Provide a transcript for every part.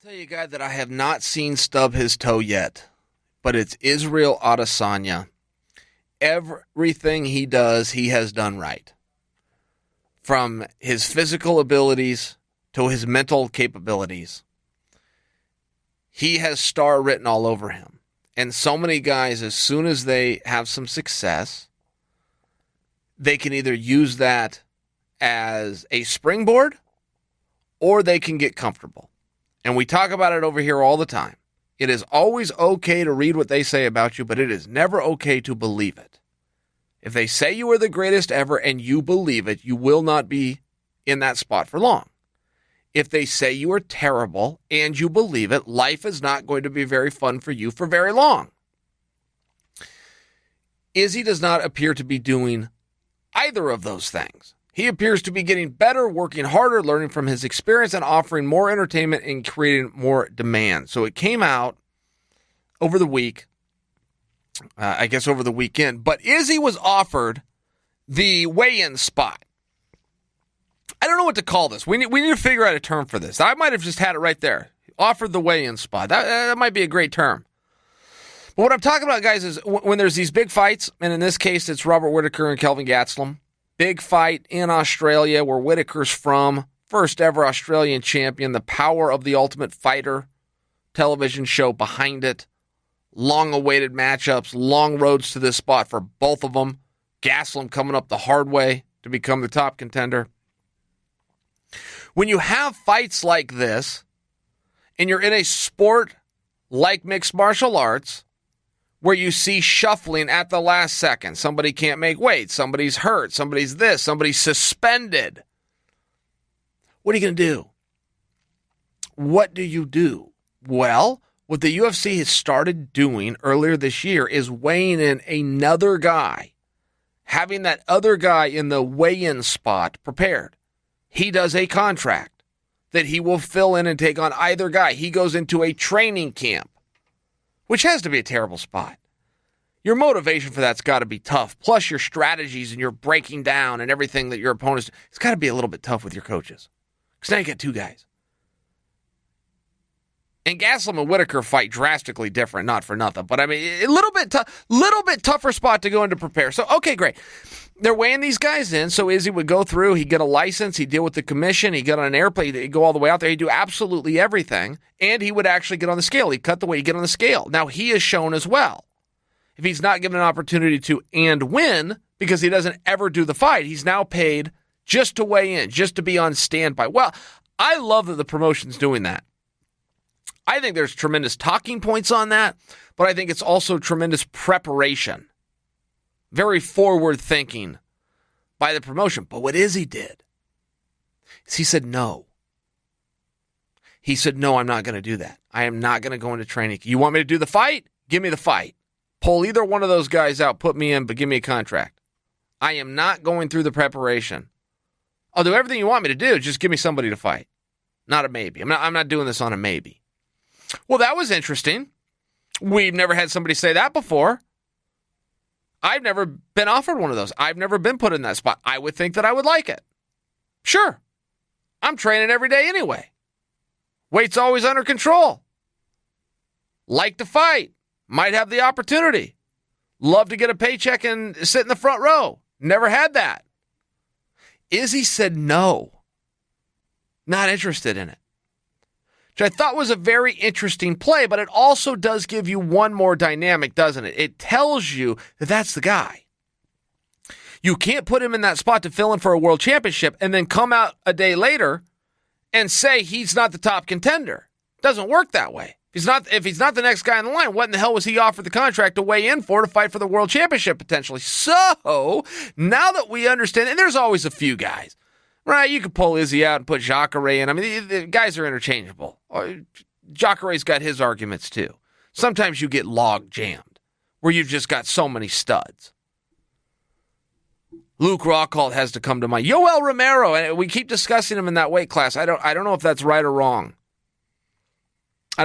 tell you a guy that I have not seen stub his toe yet, but it's Israel Adesanya. Everything he does, he has done right. From his physical abilities to his mental capabilities. He has star written all over him. And so many guys, as soon as they have some success, they can either use that as a springboard or they can get comfortable. And we talk about it over here all the time. It is always okay to read what they say about you, but it is never okay to believe it. If they say you are the greatest ever and you believe it, you will not be in that spot for long. If they say you are terrible and you believe it, life is not going to be very fun for you for very long. Izzy does not appear to be doing either of those things. He appears to be getting better, working harder, learning from his experience, and offering more entertainment and creating more demand. So it came out over the week, I guess over the weekend, but Izzy was offered the weigh-in spot. I don't know what to call this. We need to figure out a term for this. I might have just had it right there. Offered the weigh-in spot. That might be a great term. But what I'm talking about, guys, is when there's these big fights, and in this case it's Robert Whittacker and Kelvin Gastelum. Big fight in Australia where Whittaker's from. First ever Australian champion. The Power of the Ultimate Fighter television show behind it. Long-awaited matchups. Long roads to this spot for both of them. Gastelum coming up the hard way to become the top contender. When you have fights like this, and you're in a sport like mixed martial arts, where you see shuffling at the last second. Somebody can't make weight. Somebody's hurt. Somebody's this. Somebody's suspended. What are you going to do? What do you do? Well, what the UFC has started doing earlier this year is weighing in another guy, having that other guy in the weigh-in spot prepared. He does a contract that he will fill in and take on either guy. He goes into a training camp, which has to be a terrible spot. Your motivation for that's got to be tough. Plus your strategies and your breaking down and everything that your opponents, it's got to be a little bit tough with your coaches. Because now you got two guys. And Gastelum and Whittaker fight drastically different, not for nothing. But I mean, a little bit tougher spot to go in to prepare. So, okay, great. They're weighing these guys in, so Izzy would go through, he'd get a license, he'd deal with the commission, he'd get on an airplane, he'd go all the way out there, he'd do absolutely everything, and he would actually get on the scale. He'd cut the weight, he'd get on the scale. Now, he is shown as well. If he's not given an opportunity to and win, because he doesn't ever do the fight, he's now paid just to weigh in, just to be on standby. Well, I love that the promotion's doing that. I think there's tremendous talking points on that, but I think it's also tremendous preparation. Very forward thinking by the promotion. But what Izzy did is he said no. He said, no, I'm not going to do that. I am not going to go into training. You want me to do the fight? Give me the fight. Pull either one of those guys out, put me in, but give me a contract. I am not going through the preparation. I'll do everything you want me to do. Just give me somebody to fight. Not a maybe. I'm not doing this on a maybe. Well, that was interesting. We've never had somebody say that before. I've never been offered one of those. I've never been put in that spot. I would think that I would like it. Sure. I'm training every day anyway. Weight's always under control. Like to fight. Might have the opportunity. Love to get a paycheck and sit in the front row. Never had that. Izzy said no. Not interested in it. Which I thought was a very interesting play, but it also does give you one more dynamic, doesn't it? It tells you that that's the guy. You can't put him in that spot to fill in for a world championship and then come out a day later and say he's not the top contender. It doesn't work that way. If he's not the next guy in the line, what in the hell was he offered the contract to weigh in for to fight for the world championship potentially? So, now that we understand, and there's always a few guys. Right, you could pull Izzy out and put Jacare in. I mean, the guys are interchangeable. Jacare's got his arguments too. Sometimes you get log jammed, where you've just got so many studs. Luke Rockhold has to come to mind. Yoel Romero, and we keep discussing him in that weight class. I don't know if that's right or wrong. He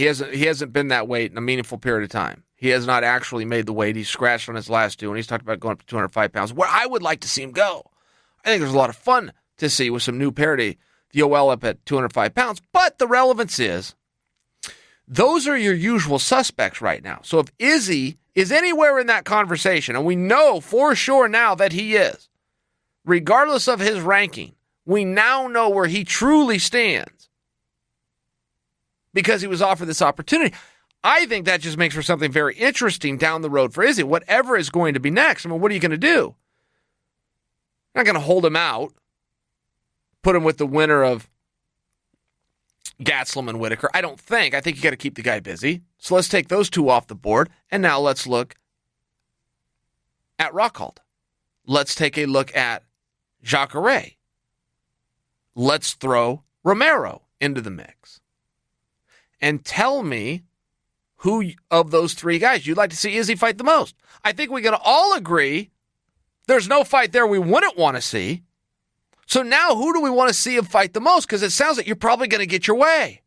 hasn't been that weight in a meaningful period of time. He has not actually made the weight. He's scratched on his last two, and he's talked about going up to 205 pounds, where I would like to see him go. I think there's a lot of fun to see with some new parity. Yoel up at 205 pounds. But the relevance is, those are your usual suspects right now. So if Izzy is anywhere in that conversation, and we know for sure now that he is, regardless of his ranking, we now know where he truly stands because he was offered this opportunity. I think that just makes for something very interesting down the road for Izzy. Whatever is going to be next, I mean, what are you going to do? You're not going to hold him out, put him with the winner of Gastelum and Whittaker. I don't think. I think you got to keep the guy busy. So let's take those two off the board. And now let's look at Rockhold. Let's take a look at Jacare. Let's throw Romero into the mix. And tell me who of those three guys you'd like to see Izzy fight the most. I think we can all agree there's no fight there we wouldn't want to see. So now who do we want to see him fight the most? Because it sounds like you're probably going to get your way.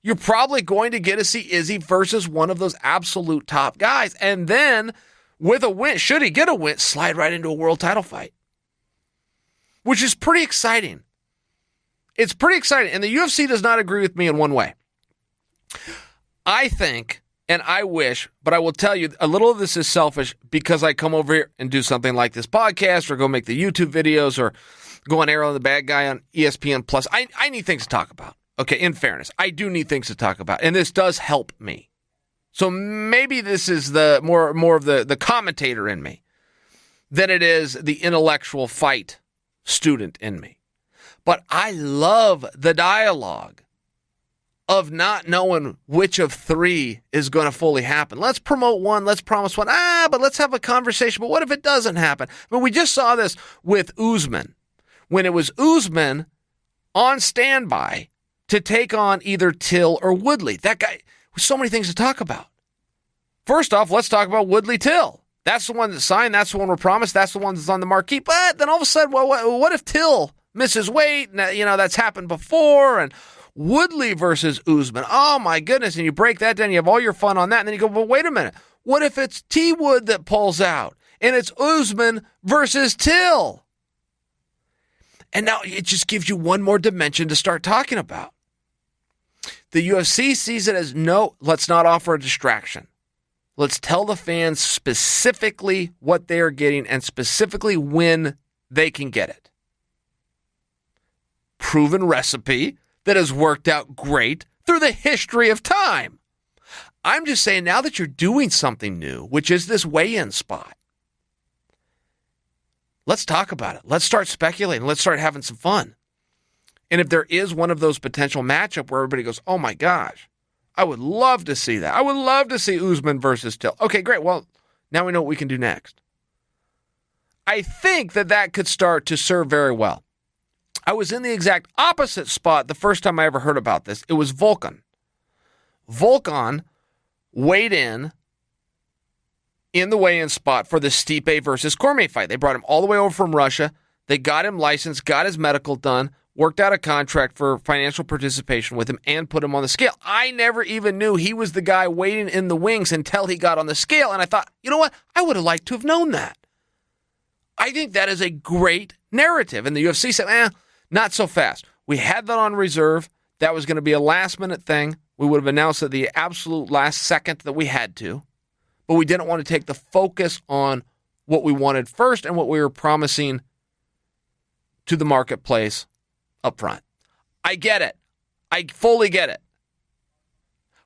You're probably going to get to see Izzy versus one of those absolute top guys. And then with a win, should he get a win, slide right into a world title fight. Which is pretty exciting. It's pretty exciting. And the UFC does not agree with me in one way. I think, and I wish, but I will tell you, a little of this is selfish because I come over here and do something like this podcast or go make the YouTube videos or go on air on the bad guy on ESPN Plus. I need things to talk about. Okay, in fairness, I do need things to talk about, and this does help me. So maybe this is the more of the commentator in me than it is the intellectual fight student in me. But I love the dialogue of not knowing which of three is going to fully happen. Let's promote one, let's promise one, but let's have a conversation. But what if it doesn't happen? I mean, we just saw this with Usman, when it was Usman on standby to take on either Till or Woodley. That guy, so many things to talk about. First off, let's talk about Woodley Till. That's the one that's signed, that's the one we're promised, that's the one that's on the marquee. But then all of a sudden, well, what if Till misses weight? You know, that's happened before. And Woodley versus Usman. Oh, my goodness. And you break that down, you have all your fun on that. And then you go, well, wait a minute. What if it's T. Wood that pulls out? And it's Usman versus Till. And now it just gives you one more dimension to start talking about. The UFC sees it as, no, let's not offer a distraction. Let's tell the fans specifically what they are getting and specifically when they can get it. Proven recipe that has worked out great through the history of time. I'm just saying, now that you're doing something new, which is this weigh-in spot, let's talk about it. Let's start speculating. Let's start having some fun. And if there is one of those potential matchup where everybody goes, oh my gosh, I would love to see that. I would love to see Usman versus Till. Okay, great. Well, now we know what we can do next. I think that could start to serve very well. I was in the exact opposite spot the first time I ever heard about this. It was Volkan. Volkan weighed in the weigh-in spot for the Stipe versus Cormier fight. They brought him all the way over from Russia. They got him licensed, got his medical done, worked out a contract for financial participation with him, and put him on the scale. I never even knew he was the guy waiting in the wings until he got on the scale, and I thought, you know what? I would have liked to have known that. I think that is a great narrative, and the UFC said, not so fast. We had that on reserve. That was going to be a last-minute thing. We would have announced at the absolute last second that we had to, but we didn't want to take the focus on what we wanted first and what we were promising to the marketplace up front. I get it. I fully get it.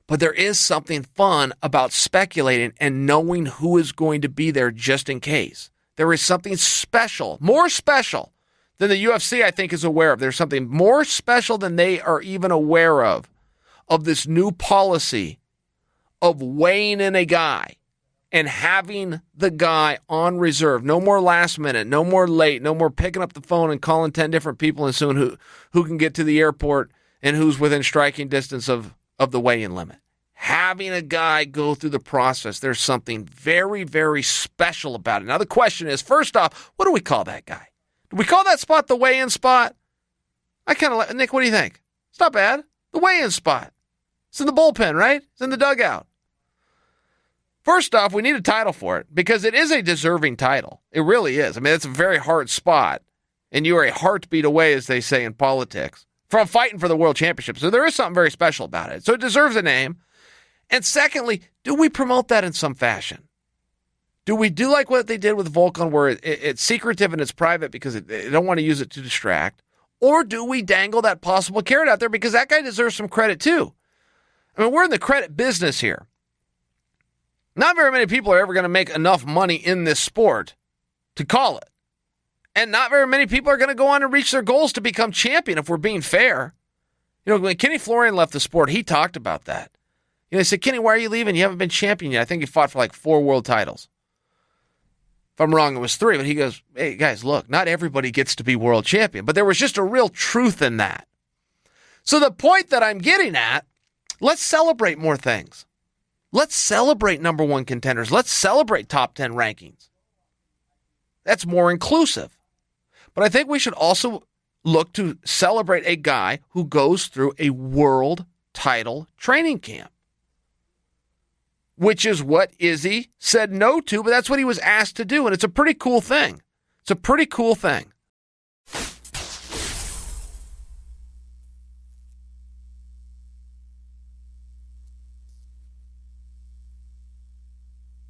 But there is something fun about speculating and knowing who is going to be there just in case. There is something special, more special than the UFC, I think, is aware of. There's something more special than they are even aware of this new policy of weighing in a guy and having the guy on reserve. No more last minute, no more late, no more picking up the phone and calling 10 different people and seeing who can get to the airport and who's within striking distance of the weigh-in limit. Having a guy go through the process, there's something very, very special about it. Now, the question is, first off, what do we call that guy? Do we call that spot the weigh-in spot? I kind of like, Nick, what do you think? It's not bad. The weigh-in spot. It's in the bullpen, right? It's in the dugout. First off, we need a title for it because it is a deserving title. It really is. I mean, it's a very hard spot. And you are a heartbeat away, as they say in politics, from fighting for the world championship. So there is something very special about it. So it deserves a name. And secondly, do we promote that in some fashion? Do we do like what they did with Volkan, where it's secretive and it's private because they don't want to use it to distract? Or do we dangle that possible carrot out there because that guy deserves some credit too? I mean, we're in the credit business here. Not very many people are ever going to make enough money in this sport to call it. And not very many people are going to go on and reach their goals to become champion, if we're being fair. You know, when Kenny Florian left the sport, he talked about that. You know, they said, Kenny, why are you leaving? You haven't been champion yet. I think he fought for like 4 world titles. If I'm wrong, it was 3. But he goes, hey, guys, look, not everybody gets to be world champion. But there was just a real truth in that. So the point that I'm getting at, let's celebrate more things. Let's celebrate number 1 contenders. Let's celebrate top 10 rankings. That's more inclusive. But I think we should also look to celebrate a guy who goes through a world title training camp, which is what Izzy said no to, but that's what he was asked to do, and it's a pretty cool thing. It's a pretty cool thing.